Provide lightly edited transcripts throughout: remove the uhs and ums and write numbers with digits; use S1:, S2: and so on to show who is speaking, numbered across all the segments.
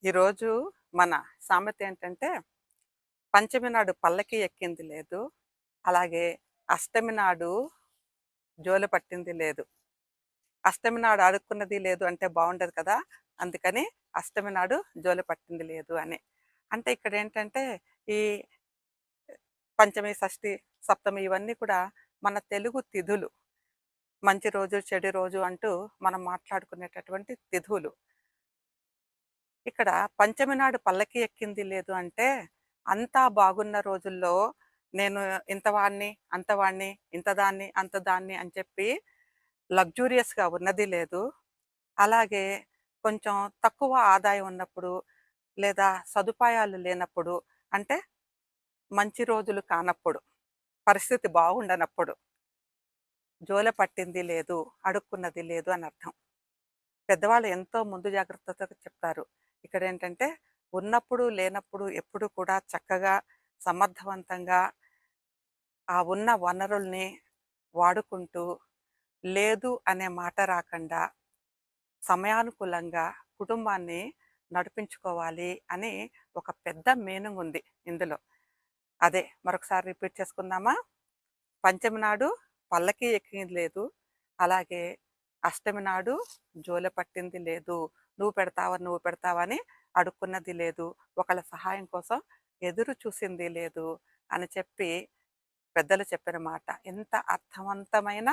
S1: ఈరోజు మన సామెత ఏంటంటే, పంచమి నాడు పల్లకి ఎక్కింది లేదు. అలాగే అష్టమి నాడు జోల పట్టింది లేదు. అష్టమి నాడు అడుక్కున్నది లేదు అంటే బావుండదు కదా! అందుకని అష్టమి నాడు జోల పట్టింది లేదు అని. అంటే ఇక్కడేంటంటే, ఈ పంచమి, షష్ఠి, సప్తమి ఇవన్నీ కూడా మన తెలుగు తిథులు. మంచి రోజు, చెడు రోజు అంటూ మనం మాట్లాడుకునేటటువంటి తిథులు. ఇక్కడ పంచమి నాడు పల్లకి ఎక్కింది లేదు అంటే, అంతా బాగున్న రోజుల్లో నేను ఇంత వాడిని, అంత వాడిని, ఇంత దాన్ని, అంత దాన్ని అని చెప్పి లగ్జూరియస్‌గా ఉన్నది లేదు. అలాగే కొంచెం తక్కువ ఆదాయం ఉన్నప్పుడు, లేదా సదుపాయాలు లేనప్పుడు, అంటే మంచి రోజులు కానప్పుడు, పరిస్థితి బాగుండనప్పుడు, జోల పట్టింది లేదు, అడుక్కున్నది లేదు అని అర్థం. పెద్దవాళ్ళు ఎంతో ముందు జాగ్రత్తతో చెప్తారు. ఇక్కడేంటంటే, ఉన్నప్పుడు, లేనప్పుడు ఎప్పుడు కూడా చక్కగా, సమర్థవంతంగా ఆ ఉన్న వనరుల్ని వాడుకుంటూ, లేదు అనే మాట రాకండా, సమయానుకూలంగా కుటుంబాన్ని నడిపించుకోవాలి అని ఒక పెద్ద మీనింగ్ ఉంది ఇందులో. అదే మరొకసారి రిపీట్ చేసుకుందామా? పంచమి నాడు పల్లకి ఎక్కింది లేదు. అలాగే అష్టమి నాడు జోలె పట్టింది లేదు. నువ్వు పెడతావా, నువ్వు పెడతావా అని అడుక్కున్నది లేదు. ఒకళ్ళ సహాయం కోసం ఎదురు చూసింది లేదు అని చెప్పి పెద్దలు చెప్పిన మాట. ఎంత అర్థవంతమైన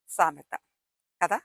S1: సామెత కదా!